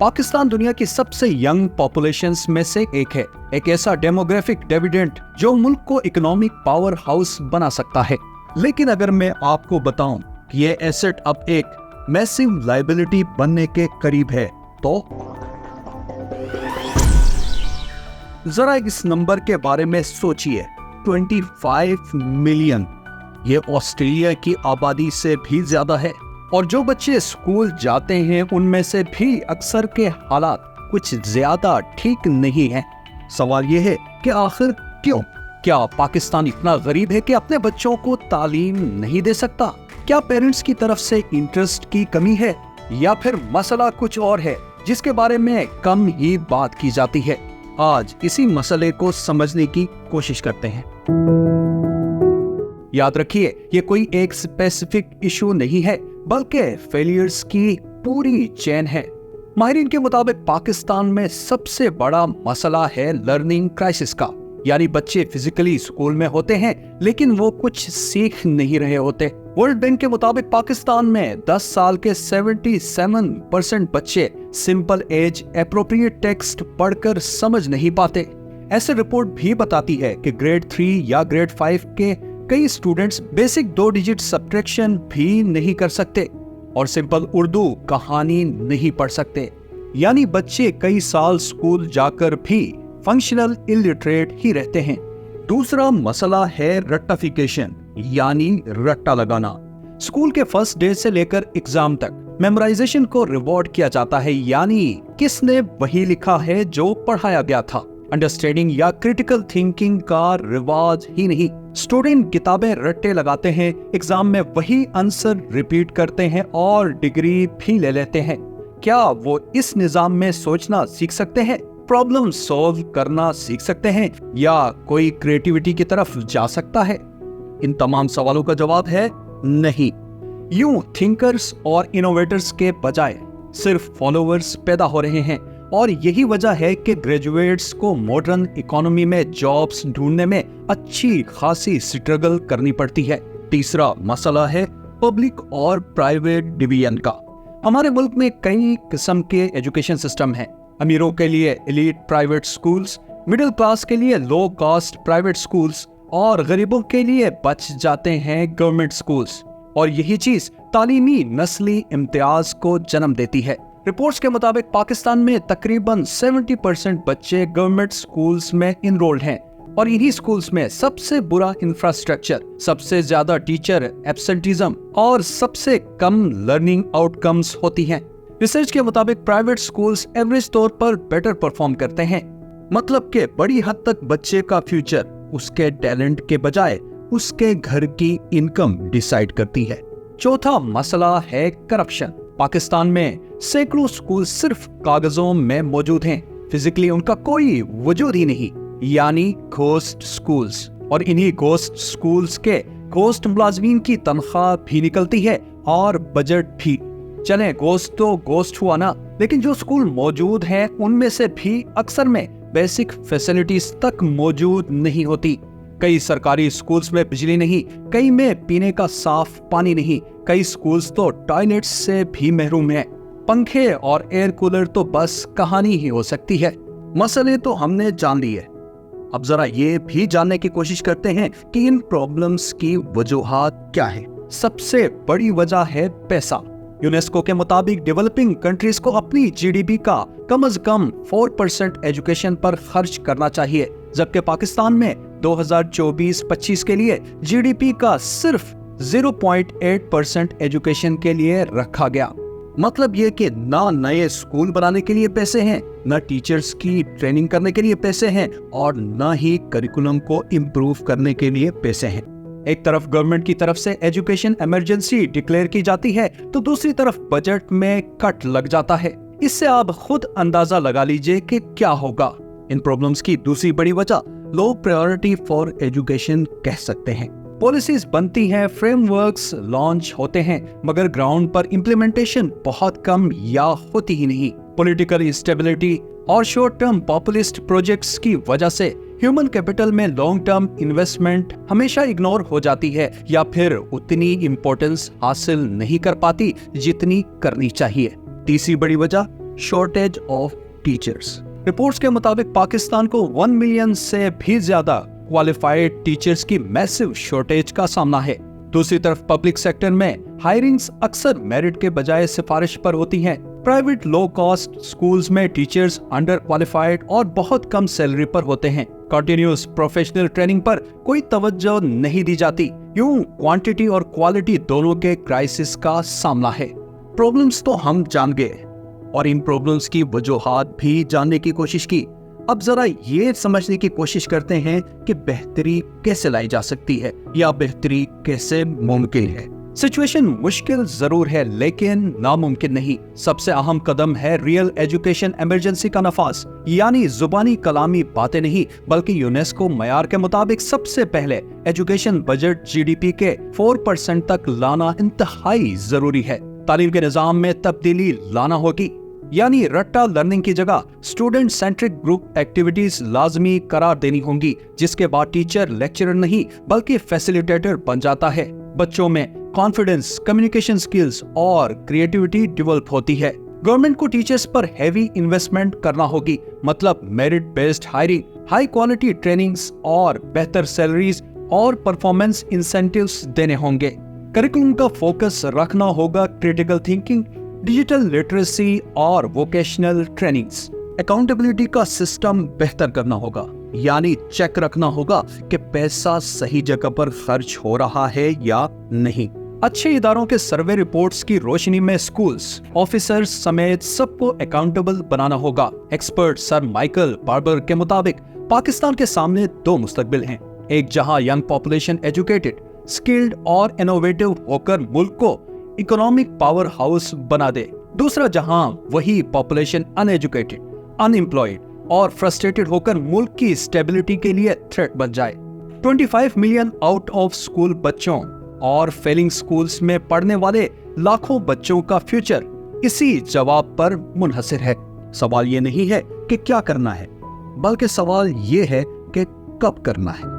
पाकिस्तान दुनिया की सबसे यंग पॉपुलेशंस में से एक है, एक ऐसा डेमोग्राफिक डिविडेंड जो मुल्क को इकोनॉमिक पावर हाउस बना सकता है। लेकिन अगर मैं आपको बताऊं कि ये एसेट अब एक मैसिव लायबिलिटी बनने के करीब है, तो जरा इस नंबर के बारे में सोचिए, 25 मिलियन। ये ऑस्ट्रेलिया की आबादी से भी ज्यादा है। और जो बच्चे स्कूल जाते हैं उनमें से भी अक्सर के हालात कुछ ज्यादा ठीक नहीं हैं। सवाल ये है कि आखिर क्यों? क्या पाकिस्तान इतना गरीब है कि अपने बच्चों को तालीम नहीं दे सकता? क्या पेरेंट्स की तरफ से इंटरेस्ट की कमी है, या फिर मसला कुछ और है जिसके बारे में कम ही बात की जाती है? आज इसी मसले को समझने की कोशिश करते हैं। याद रखिए, ये कोई एक स्पेसिफिक इशू नहीं है, बल्कि फेलियर्स की पूरी चेन है। माहिरीन के मुताबिक पाकिस्तान में सबसे बड़ा मसला है लर्निंग क्राइसिस का, यानी बच्चे फिजिकली स्कूल में होते हैं लेकिन वो कुछ सीख नहीं रहे होते। वर्ल्ड बैंक के मुताबिक पाकिस्तान में 10 साल के 77% बच्चे सिंपल एज एप्रोप्रिएट टेक्स्ट पढ़कर समझ नहीं पाते। ऐसे रिपोर्ट भी बताती है कि ग्रेड 3 या ग्रेड 5 के कई स्टूडेंट्स बेसिक 2 डिजिट सब्ट्रैक्शन भी नहीं कर सकते और सिंपल उर्दू कहानी नहीं पढ़ सकते। यानी बच्चे कई साल स्कूल जाकर भी फंक्शनल इलिटरेट ही रहते हैं। दूसरा मसला है रट्टाफिकेशन, यानी रट्टा लगाना। स्कूल के फर्स्ट डे से लेकर एग्जाम तक मेमोराइजेशन को रिवॉर्ड किया जाता है, यानी किसने वही लिखा है जो पढ़ाया गया था। अंडरस्टैंडिंग या क्रिटिकल थिंकिंग का रिवाज ही नहीं। स्टूडेंट किताबें रट्टे लगाते हैं, एग्जाम में वही आंसर रिपीट करते हैं और डिग्री भी ले लेते हैं। क्या वो इस निजाम में सोचना सीख सकते हैं, प्रॉब्लम सॉल्व करना सीख सकते हैं, या कोई क्रिएटिविटी की तरफ जा सकता है? इन तमाम सवालों का जवाब है नहीं। यूं थिंकर्स और इनोवेटर्स के बजाय सिर्फ फॉलोअर्स पैदा हो रहे हैं, और यही वजह है कि ग्रेजुएट्स को मॉडर्न इकोनॉमी में जॉब्स ढूंढने में अच्छी खासी स्ट्रगल करनी पड़ती है। तीसरा मसला है पब्लिक और प्राइवेट डिवीजन का। हमारे मुल्क में कई किस्म के एजुकेशन सिस्टम हैं। अमीरों के लिए elite private schools, middle class के लिए लो कॉस्ट प्राइवेट स्कूल्स, और गरीबों के लिए बच जाते हैं गवर्नमेंट स्कूल्स। और यही चीज तालीमी नस्ली इम्तियाज को जन्म देती है। रिपोर्ट्स के मुताबिक पाकिस्तान में तकरीबन 70% बच्चे गवर्नमेंट स्कूल्स में इनरोल्ड हैं, और इन्हीं स्कूल्स में सबसे बुरा इंफ्रास्ट्रक्चर, सबसे ज्यादा टीचर एब्सेंटिज्म और सबसे कम लर्निंग आउटकम्स होती हैं। रिसर्च के मुताबिक प्राइवेट स्कूल्स एवरेज तौर पर बेटर परफॉर्म करते हैं। मतलब कि बड़ी हद तक बच्चे का फ्यूचर उसके टैलेंट के बजाय उसके घर की इनकम डिसाइड करती है। चौथा मसला है करप्शन। पाकिस्तान में सैकड़ों स्कूल सिर्फ कागजों में मौजूद हैं, फिजिकली उनका कोई वजूद ही नहीं, यानी घोस्ट स्कूल्स। और इन्हीं घोस्ट स्कूल्स के घोस्ट मुलाजमीन की तनख्वाह भी निकलती है और बजट भी। चलें, घोस्ट तो घोस्ट हुआ ना, लेकिन जो स्कूल मौजूद हैं उनमें से भी अक्सर में बेसिक फैसिलिटीज तक मौजूद नहीं होती। कई सरकारी स्कूल्स में बिजली नहीं, कई में पीने का साफ पानी नहीं, कई स्कूल्स तो टॉयलेट्स से भी महरूम हैं। पंखे और एयर कूलर तो बस कहानी ही हो सकती है। मसले तो हमने जान लिए, अब जरा ये भी जानने की कोशिश करते हैं कि इन प्रॉब्लम्स की वजूहात क्या है। सबसे बड़ी वजह है पैसा। यूनेस्को के मुताबिक डेवलपिंग कंट्रीज को अपनी जीडीपी का कम से कम 4% एजुकेशन पर खर्च करना चाहिए, जबकि पाकिस्तान में 2024-25 के लिए जीडीपी का सिर्फ 0.8% एजुकेशन के लिए रखा गया। मतलब ये कि ना नए स्कूल बनाने के लिए पैसे हैं, ना टीचर्स की ट्रेनिंग करने के लिए पैसे हैं, और ना ही करिकुलम को इम्प्रूव करने के लिए पैसे हैं। एक तरफ गवर्नमेंट की तरफ से एजुकेशन इमरजेंसी डिक्लेयर की जाती है, तो दूसरी तरफ बजट में कट लग जाता है। इससे आप खुद अंदाजा लगा लीजिए कि क्या होगा। इन प्रॉब्लम्स की दूसरी बड़ी वजह लो प्रायोरिटी फॉर एजुकेशन कह सकते हैं। पॉलिसीज बनती हैं, फ्रेमवर्क्स लॉन्च होते हैं, मगर ग्राउंड पर इम्प्लीमेंटेशन बहुत कम या होती ही नहीं। पॉलिटिकल इंस्टेबिलिटी और शॉर्ट टर्म पॉपुलिस्ट प्रोजेक्ट्स की वजह से ह्यूमन कैपिटल में लॉन्ग टर्म इन्वेस्टमेंट हमेशा इग्नोर हो जाती है, या फिर उतनी इम्पोर्टेंस हासिल नहीं कर पाती जितनी करनी चाहिए। तीसरी बड़ी वजह शॉर्टेज ऑफ टीचर्स। रिपोर्ट्स के मुताबिक पाकिस्तान को 1 मिलियन से भी ज्यादा क्वालिफाइड टीचर्स की मैसिव शॉर्टेज का सामना है। दूसरी तरफ पब्लिक सेक्टर में हायरिंग्स अक्सर मेरिट के बजाय सिफारिश पर होती हैं। प्राइवेट लो कॉस्ट स्कूल्स में टीचर्स अंडर क्वालिफाइड और बहुत कम सैलरी पर होते हैं। कंटिन्यूअस प्रोफेशनल ट्रेनिंग पर कोई तवज्जो नहीं दी जाती। यूं क्वांटिटी और क्वालिटी दोनों के क्राइसिस का सामना है। प्रॉब्लम्स तो हम जान गए और इन प्रॉब्लम्स की वजूहात भी जानने की कोशिश की। अब जरा ये समझने की कोशिश करते हैं कि बेहतरी कैसे लाई जा सकती है या बेहतरी कैसे मुमकिन है। सिचुएशन मुश्किल जरूर है लेकिन नामुमकिन नहीं। सबसे अहम कदम है रियल एजुकेशन इमरजेंसी का नफाज, यानी जुबानी कलामी बातें नहीं बल्कि यूनेस्को मयार के मुताबिक सबसे पहले एजुकेशन बजट जीडीपी के 4% तक लाना इंतहाई जरूरी है। तालीम के निजाम में तब्दीली लाना होगी, यानी रट्टा लर्निंग की जगह स्टूडेंट सेंट्रिक ग्रुप एक्टिविटीज लाजमी करार देनी होंगी, जिसके बाद टीचर लेक्चरर नहीं बल्कि फैसिलिटेटर बन जाता है। बच्चों में कॉन्फिडेंस, कम्युनिकेशन स्किल्स और क्रिएटिविटी डेवलप होती है। गवर्नमेंट को टीचर्स पर हैवी इन्वेस्टमेंट करना होगी, मतलब merit based hiring, high quality trainings और बेहतर सैलरीज और परफॉर्मेंस इंसेंटिव्स देने होंगे। करिकुलम का फोकस रखना होगा क्रिटिकल थिंकिंग, डिजिटल लिटरेसी और वोकेशनल ट्रेनिंग्स। अकाउंटेबिलिटी का सिस्टम बेहतर करना होगा, यानी चेक रखना होगा कि पैसा सही जगह पर खर्च हो रहा है या नहीं। अच्छे इदारों के सर्वे रिपोर्ट्स की रोशनी में स्कूल्स, ऑफिसर्स समेत सबको अकाउंटेबल बनाना होगा। एक्सपर्ट सर माइकल बार्बर के मुताबिक पाकिस्तान के सामने 2 मुस्तकबिल हैं। एक जहां यंग पॉपुलेशन एजुकेटेड, स्किल्ड और इनोवेटिव होकर मुल्क को इकोनॉमिक पावर हाउस बना दे। दूसरा जहां वही पॉपुलेशन अनएजुकेटेड, अनएम्प्लॉयड और फ्रस्ट्रेटेड होकर मुल्क की स्टेबिलिटी के लिए थ्रेट बन जाए। 25 मिलियन आउट ऑफ स्कूल बच्चों और फेलिंग स्कूल्स में पढ़ने वाले लाखों बच्चों का फ्यूचर इसी जवाब पर मुनहसिर है। सवाल ये नहीं है कि क्या करना है, बल्कि सवाल ये है कि कब करना है।